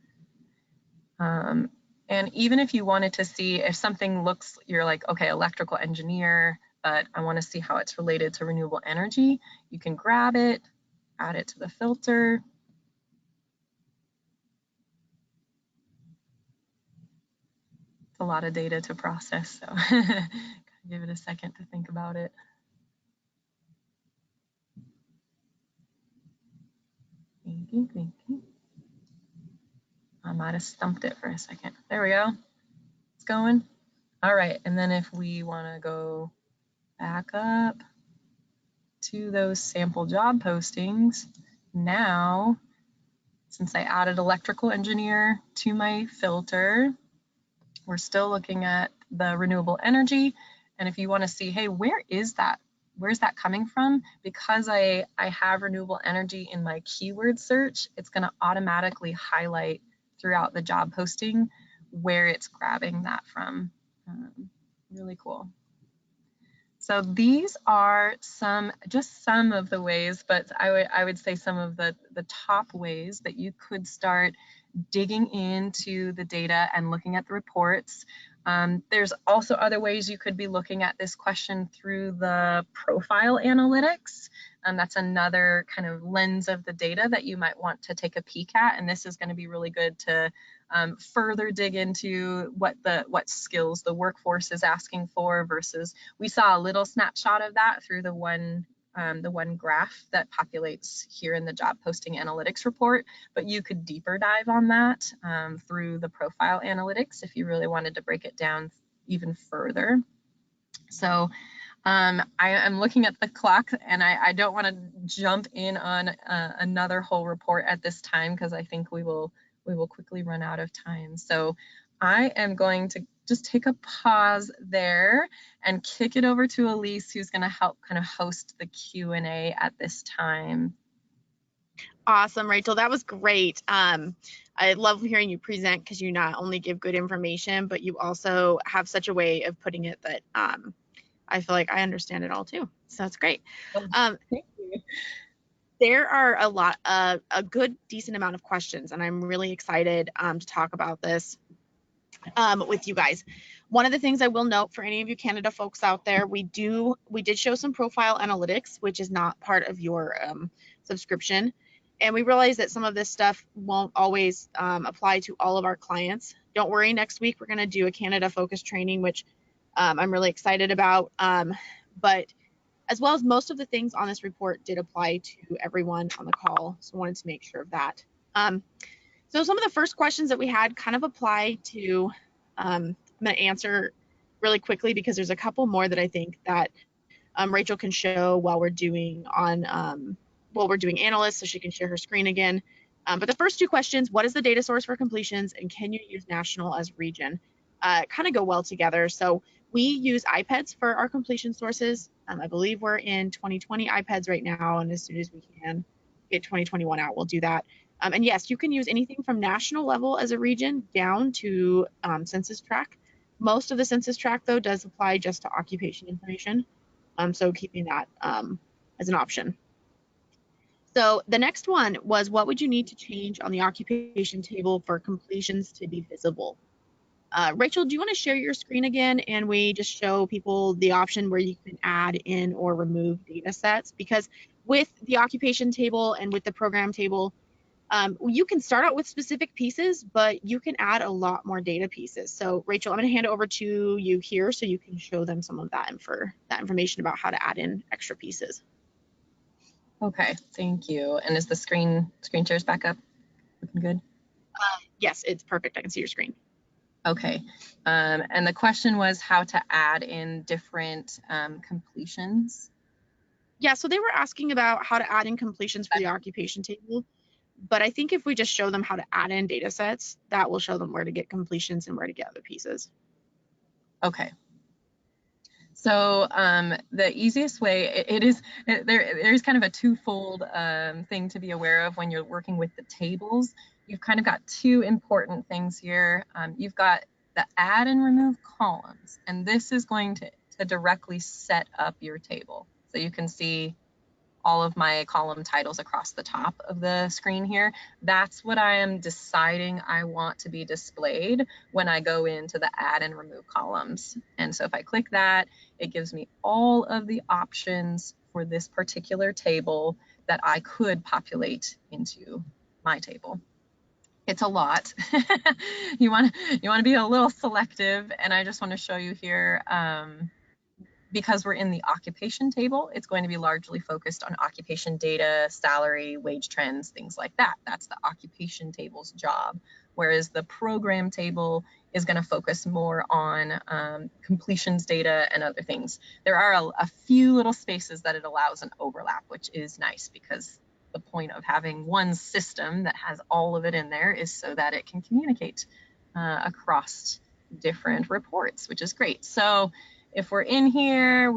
And even if you wanted to see if something looks, you're like, okay, electrical engineer, but I want to see how it's related to renewable energy, you can grab it, add it to the filter. It's a lot of data to process, so give it a second to think about it. Thank you. I might have stumped it for a second. There we go. It's going. All right, and then if we want to go back up to those sample job postings, now, since I added electrical engineer to my filter, we're still looking at the renewable energy. And if you want to see, hey, where is that? Where's that coming from? Because I have renewable energy in my keyword search, it's going to automatically highlight throughout the job posting where it's grabbing that from. Really cool. So these are just some of the ways, but I would say some of the top ways that you could start digging into the data and looking at the reports. There's also other ways you could be looking at this question through the profile analytics. That's another kind of lens of the data that you might want to take a peek at. And this is going to be really good to further dig into what skills the workforce is asking for versus, we saw a little snapshot of that through the one graph that populates here in the job posting analytics report, but you could deeper dive on that through the profile analytics if you really wanted to break it down even further. So I am looking at the clock, and I don't want to jump in on another whole report at this time because I think we will quickly run out of time. So I am going to just take a pause there and kick it over to Elise, who's going to help kind of host the Q&A at this time. Awesome, Rachel. That was great. I love hearing you present because you not only give good information, but you also have such a way of putting it that I feel like I understand it all too. So it's great. Thank you. There are a good, decent amount of questions, and I'm really excited to talk about this with you guys. One of the things I will note for any of you Canada folks out there, we did show some profile analytics, which is not part of your subscription. And we realize that some of this stuff won't always apply to all of our clients. Don't worry, next week we're going to do a Canada focused training, which I'm really excited about. But as well as most of the things on this report did apply to everyone on the call. So I wanted to make sure of that. So some of the first questions that we had kind of apply to, I'm going to answer really quickly because there's a couple more that I think that Rachel can show while we're doing Analyst, so she can share her screen again. But the first two questions, what is the data source for completions, and can you use national as region, kind of go well together. So we use iPads for our completion sources. I believe we're in 2020 iPads right now, and as soon as we can get 2021 out, we'll do that. And yes, you can use anything from national level as a region down to census tract. Most of the census tract, though, does apply just to occupation information. So keeping that as an option. So the next one was, what would you need to change on the occupation table for completions to be visible? Rachel, do you want to share your screen again, and we just show people the option where you can add in or remove data sets? Because with the occupation table and with the program table, you can start out with specific pieces, but you can add a lot more data pieces. So Rachel, I'm going to hand it over to you here so you can show them some of that information about how to add in extra pieces. Okay, thank you. And is the screen shares back up? Looking good? Yes, it's perfect. I can see your screen. Okay, and the question was how to add in different completions. Yeah, so they were asking about how to add in completions for the occupation table, but I think if we just show them how to add in data sets, that will show them where to get completions and where to get other pieces. Okay. So the easiest way, there's kind of a twofold thing to be aware of when you're working with the tables. You've kind of got two important things here. You've got the add and remove columns, and this is going to directly set up your table. So you can see all of my column titles across the top of the screen here. That's what I am deciding I want to be displayed when I go into the add and remove columns. And so if I click that, it gives me all of the options for this particular table that I could populate into my table. It's a lot. you want to be a little selective, and I just want to show you here, because we're in the occupation table, it's going to be largely focused on occupation data, salary, wage trends, things like that. That's the occupation table's job. Whereas the program table is going to focus more on completions data and other things. There are a few little spaces that it allows an overlap, which is nice, because the point of having one system that has all of it in there is so that it can communicate across different reports, which is great. So if we're in here,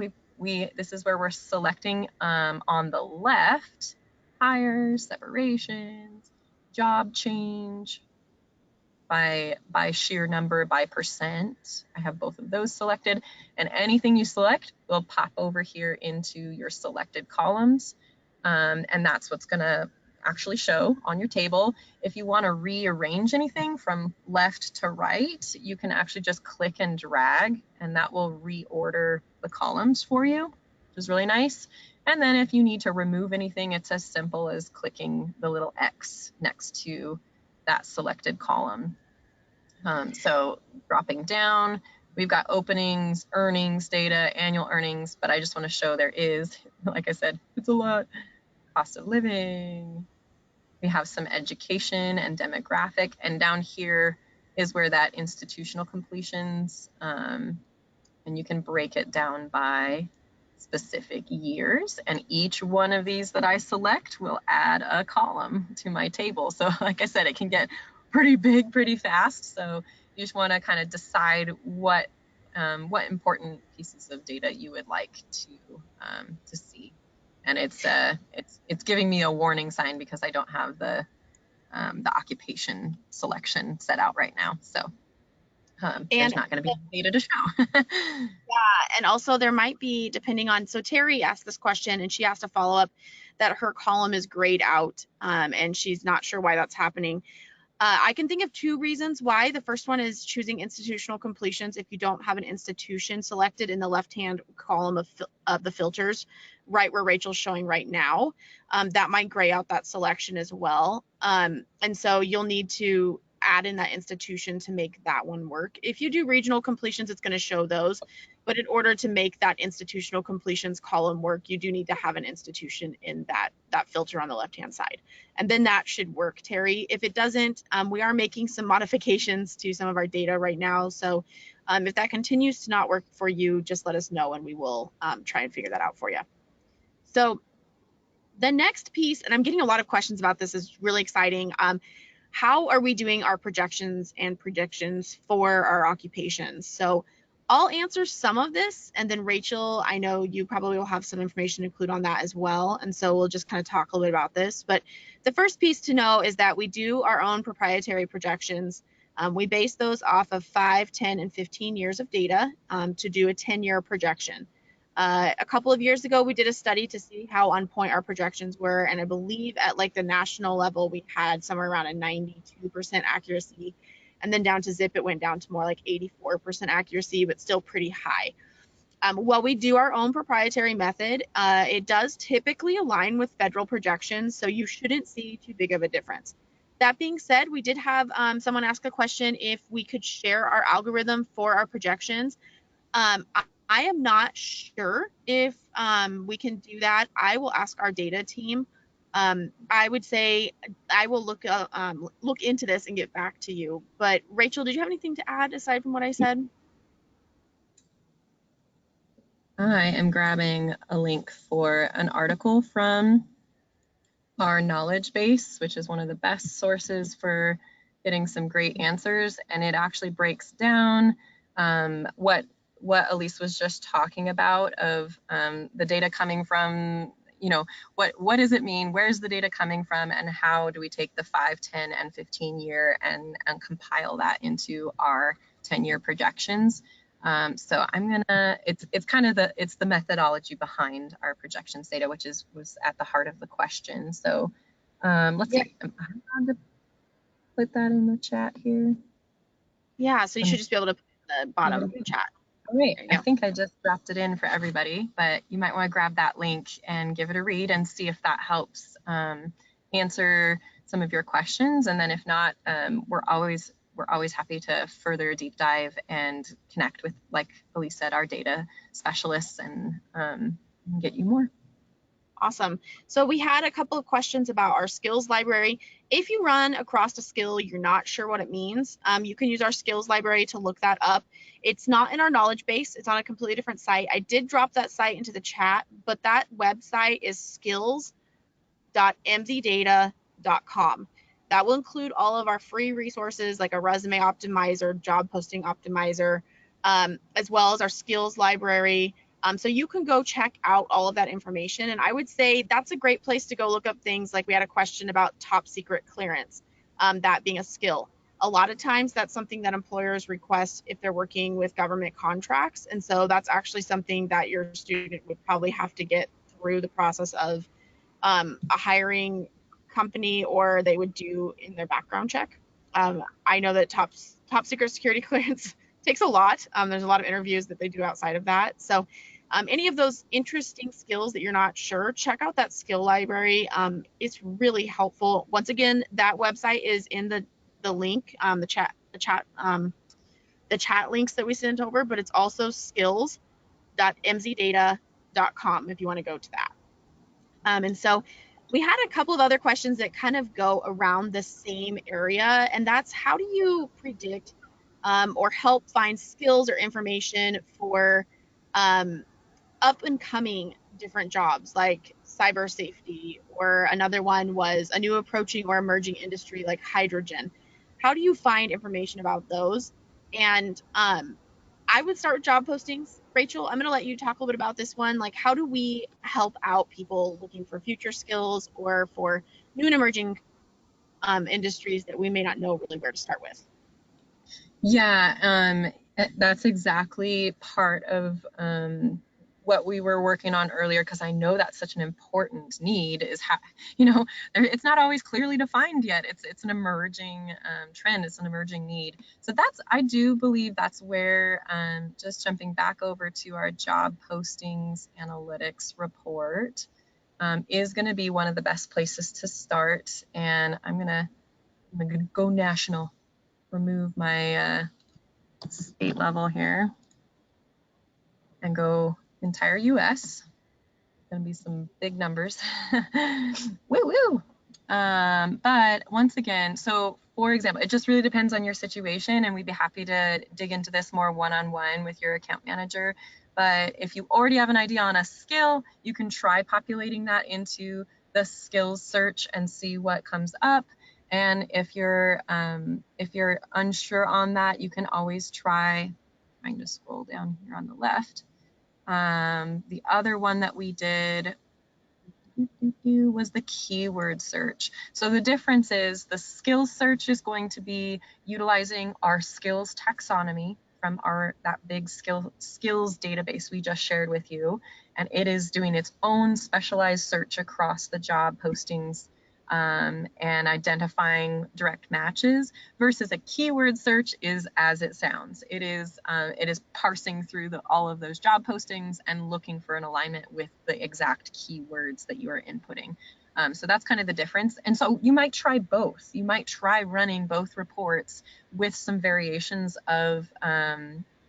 this is where we're selecting on the left, hires, separations, job change by sheer number, by percent. I have both of those selected, and anything you select will pop over here into your selected columns, and that's what's going to actually show on your table. If you want to rearrange anything from left to right, you can actually just click and drag, and that will reorder the columns for you, which is really nice. And then if you need to remove anything, it's as simple as clicking the little X next to that selected column. So dropping down, we've got openings, earnings data, annual earnings, but I just want to show there is, like I said, it's a lot. Cost of living, we have some education and demographic, and down here is where that institutional completions, and you can break it down by specific years, and each one of these that I select will add a column to my table. So like I said, it can get pretty big pretty fast, so you just want to kind of decide what important pieces of data you would like to see. And it's giving me a warning sign because I don't have the occupation selection set out right now. So there's not going to be data to show. Yeah, and also there might be, depending on, so Terry asked this question and she asked a follow-up that her column is grayed out, and she's not sure why that's happening. I can think of two reasons why. The first one is choosing institutional completions. If you don't have an institution selected in the left-hand column of the filters, right where Rachel's showing right now, that might gray out that selection as well. And so you'll need to add in that institution to make that one work. If you do regional completions, it's going to show those. But in order to make that institutional completions column work, you do need to have an institution in that filter on the left-hand side. And then that should work, Terry. If it doesn't, we are making some modifications to some of our data right now. So if that continues to not work for you, just let us know and we will try and figure that out for you. So the next piece, and I'm getting a lot of questions about this, is really exciting. How are we doing our projections and predictions for our occupations? So I'll answer some of this, and then Rachel, I know you probably will have some information to include on that as well, and so we'll just kind of talk a little bit about this. But the first piece to know is that we do our own proprietary projections. We base those off of 5, 10, and 15 years of data to do a 10-year projection. A couple of years ago, we did a study to see how on point our projections were, and I believe at like the national level, we had somewhere around a 92% accuracy, and then down to Zip, it went down to more like 84% accuracy, but still pretty high. While we do our own proprietary method, it does typically align with federal projections, so you shouldn't see too big of a difference. That being said, we did have someone ask a question if we could share our algorithm for our projections. I am not sure if we can do that. I will ask our data team. I would say I will look into this and get back to you. But Rachel, did you have anything to add aside from what I said? I am grabbing a link for an article from our knowledge base, which is one of the best sources for getting some great answers. And it actually breaks down what Elise was just talking about of the data coming from, you know, what does it mean? Where's the data coming from? And how do we take the 5, 10, and 15 year and compile that into our 10-year projections? So I'm gonna, it's kind of the methodology behind our projections data, which was at the heart of the question. So let's see, I'm going to put that in the chat here. Yeah, so you should just be able to put it in the bottom chat. All right, I think I just dropped it in for everybody, but you might want to grab that link and give it a read and see if that helps answer some of your questions. And then if not, we're always happy to further deep dive and connect with, like Elise said, our data specialists and get you more. Awesome. So we had a couple of questions about our skills library. If you run across a skill, you're not sure what it means, you can use our skills library to look that up. It's not in our knowledge base. It's on a completely different site. I did drop that site into the chat, but that website is skills.emsidata.com. That will include all of our free resources like a resume optimizer, job posting optimizer, as well as our skills library. So you can go check out all of that information. And I would say that's a great place to go look up things like we had a question about top secret clearance, that being a skill. A lot of times that's something that employers request if they're working with government contracts. And so that's actually something that your student would probably have to get through the process of a hiring company, or they would do in their background check. I know that top secret security clearance takes a lot. There's a lot of interviews that they do outside of that. So any of those interesting skills that you're not sure, check out that skill library. It's really helpful. Once again, that website is in the link, the chat links that we sent over, but it's also skills.emsidata.com if you want to go to that. And so we had a couple of other questions that kind of go around the same area, and that's how do you predict or help find skills or information for up and coming different jobs like cyber safety, or another one was a new approaching or emerging industry like hydrogen. How do you find information about those? And I would start with job postings. Rachel, I'm going to let you talk a little bit about this one. Like, how do we help out people looking for future skills or for new and emerging industries that we may not know really where to start with? Yeah, that's exactly part of what we were working on earlier, because I know that's such an important need, is how, you know, it's not always clearly defined yet. It's an emerging trend. It's an emerging need. So I do believe that's where, just jumping back over to our job postings analytics report, is going to be one of the best places to start. And I'm gonna go national remove my state level here and go entire US. Going to be some big numbers. Woo woo. But once again, so for example, it just really depends on your situation, and we'd be happy to dig into this more one-on-one with your account manager. But if you already have an idea on a skill, you can try populating that into the skills search and see what comes up. And if you're unsure on that, you can always try, trying to scroll down here on the left. The other one that we did was the keyword search. So the difference is the skills search is going to be utilizing our skills taxonomy from that big skills database we just shared with you, and it is doing its own specialized search across the job postings and identifying direct matches, versus a keyword search is as it sounds. It is parsing through all of those job postings and looking for an alignment with the exact keywords that you are inputting. So that's kind of the difference. And so you might try both. You might try running both reports with some variations of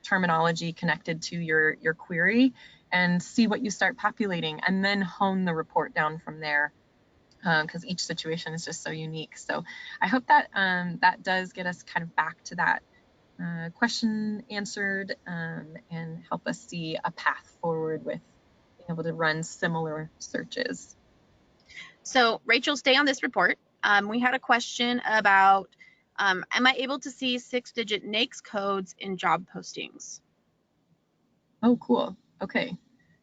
terminology connected to your query and see what you start populating, and then hone the report down from there, because each situation is just so unique. So I hope that that does get us kind of back to that question answered, and help us see a path forward with being able to run similar searches. So Rachel, stay on this report. We had a question about, am I able to see 6-digit NAICS codes in job postings? Oh, cool. Okay.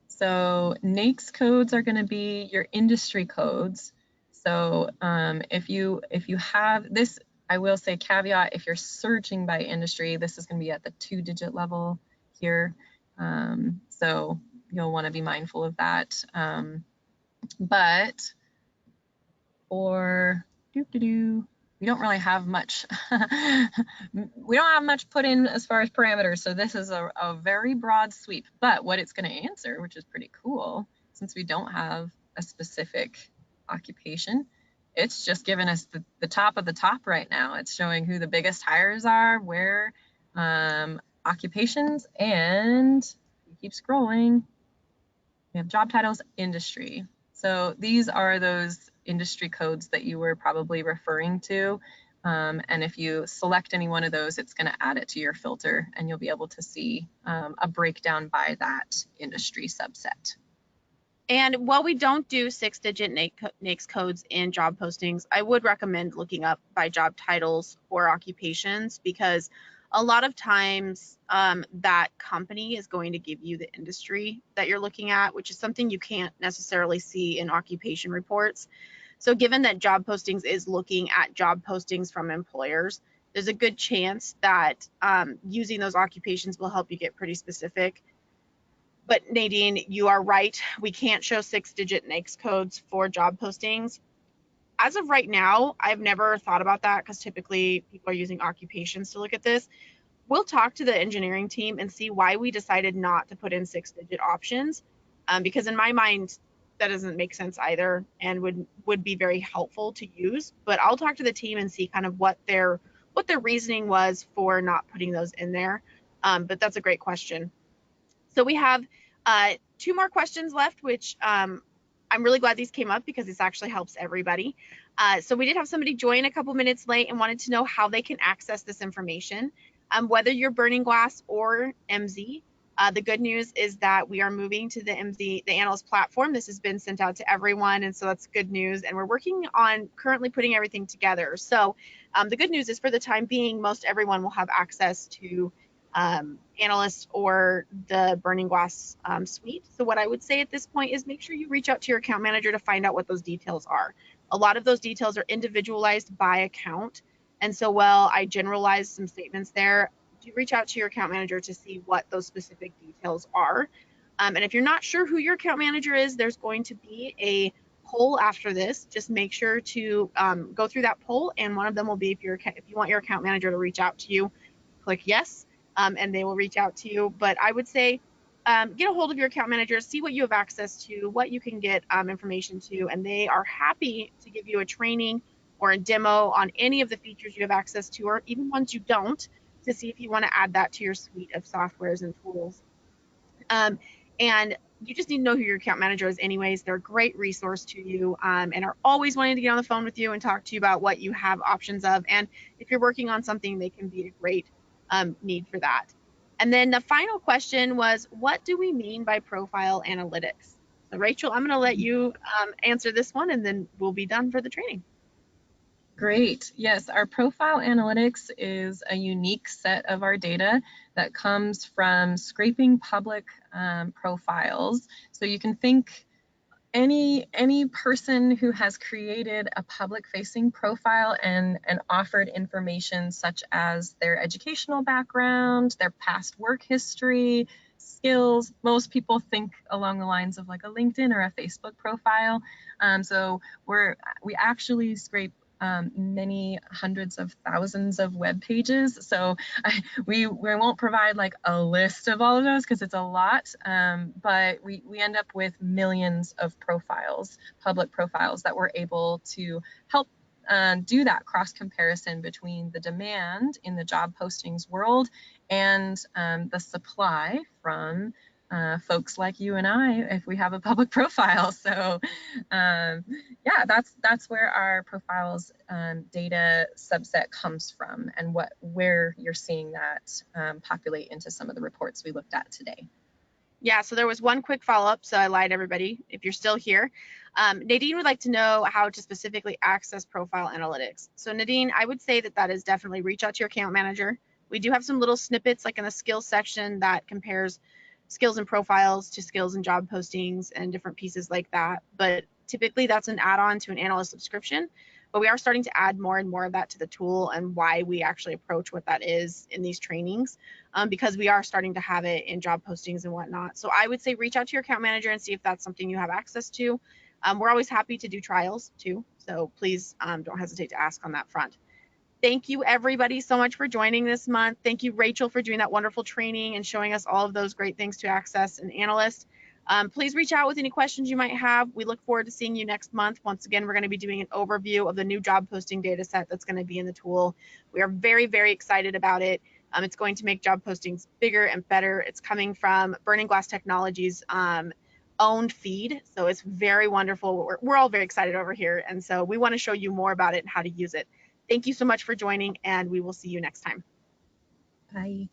So NAICS codes are going to be your industry codes. So if you have this, I will say caveat, if you're searching by industry, this is going to be at the 2-digit level here. So you'll want to be mindful of that. But for we don't really have much. We don't have much put in as far as parameters. So this is a very broad sweep. But what it's going to answer, which is pretty cool, since we don't have a specific occupation, it's just giving us the top of the top right now. It's showing who the biggest hires are, where occupations, and you keep scrolling. We have job titles, industry. So these are those industry codes that you were probably referring to. And if you select any one of those, it's going to add it to your filter, and you'll be able to see a breakdown by that industry subset. And while we don't do 6-digit NAICS codes in job postings, I would recommend looking up by job titles or occupations, because a lot of times that company is going to give you the industry that you're looking at, which is something you can't necessarily see in occupation reports. So given that job postings is looking at job postings from employers, there's a good chance that using those occupations will help you get pretty specific. But Nadine, you are right. We can't show 6-digit NAICS codes for job postings. As of right now, I've never thought about that, because typically people are using occupations to look at this. We'll talk to the engineering team and see why we decided not to put in 6-digit options, because in my mind, that doesn't make sense either, and would be very helpful to use. But I'll talk to the team and see kind of what their reasoning was for not putting those in there. But that's a great question. So we have 2 more questions left, which I'm really glad these came up, because this actually helps everybody. So we did have somebody join a couple minutes late and wanted to know how they can access this information, whether you're Burning Glass or Emsi. The good news is that we are moving to the Emsi, the Analyst platform. This has been sent out to everyone, and so that's good news. And we're working on currently putting everything together. So the good news is, for the time being, most everyone will have access to Analyst or the Burning Glass suite. So what I would say at this point is make sure you reach out to your account manager to find out what those details are. A lot of those details are individualized by account. And so while I generalized some statements there, do reach out to your account manager to see what those specific details are. And if you're not sure who your account manager is, there's going to be a poll after this. Just make sure to go through that poll, and one of them will be, if you want your account manager to reach out to you, click yes, and they will reach out to you. But I would say get a hold of your account manager, see what you have access to, what you can get information to, and they are happy to give you a training or a demo on any of the features you have access to, or even ones you don't, to see if you want to add that to your suite of softwares and tools. And you just need to know who your account manager is anyways. They're a great resource to you, and are always wanting to get on the phone with you and talk to you about what you have options of. And if you're working on something, they can be a great need for that. And then the final question was, what do we mean by profile analytics? So Rachel, I'm going to let you answer this one, and then we'll be done for the training. Great. Yes, our profile analytics is a unique set of our data that comes from scraping public profiles. So you can think any person who has created a public-facing profile and offered information such as their educational background, their past work history, skills. Most people think along the lines of like a LinkedIn or a Facebook profile. So we actually scrape many hundreds of thousands of web pages. So we won't provide like a list of all of those because it's a lot, but we end up with millions of profiles, public profiles, that we're able to help do that cross comparison between the demand in the job postings world and the supply from folks like you and I, if we have a public profile. So yeah, that's where our profiles data subset comes from, and where you're seeing that populate into some of the reports we looked at today. Yeah, so there was one quick follow-up, so I lied to everybody if you're still here. Nadine would like to know how to specifically access profile analytics. So Nadine, I would say that is definitely reach out to your account manager. We do have some little snippets like in the skills section that compares skills and profiles to skills and job postings and different pieces like that. But typically that's an add-on to an analyst subscription. But we are starting to add more and more of that to the tool, and why we actually approach what that is in these trainings, because we are starting to have it in job postings and whatnot. So I would say reach out to your account manager and see if that's something you have access to. We're always happy to do trials too, so please don't hesitate to ask on that front. Thank you everybody so much for joining this month. Thank you, Rachel, for doing that wonderful training and showing us all of those great things to access an Analyst. Please reach out with any questions you might have. We look forward to seeing you next month. Once again, we're going to be doing an overview of the new job posting data set that's going to be in the tool. We are very, very excited about it. It's going to make job postings bigger and better. It's coming from Burning Glass Technologies' owned feed, so it's very wonderful. We're all very excited over here, and so we want to show you more about it and how to use it. Thank you so much for joining, and we will see you next time. Bye.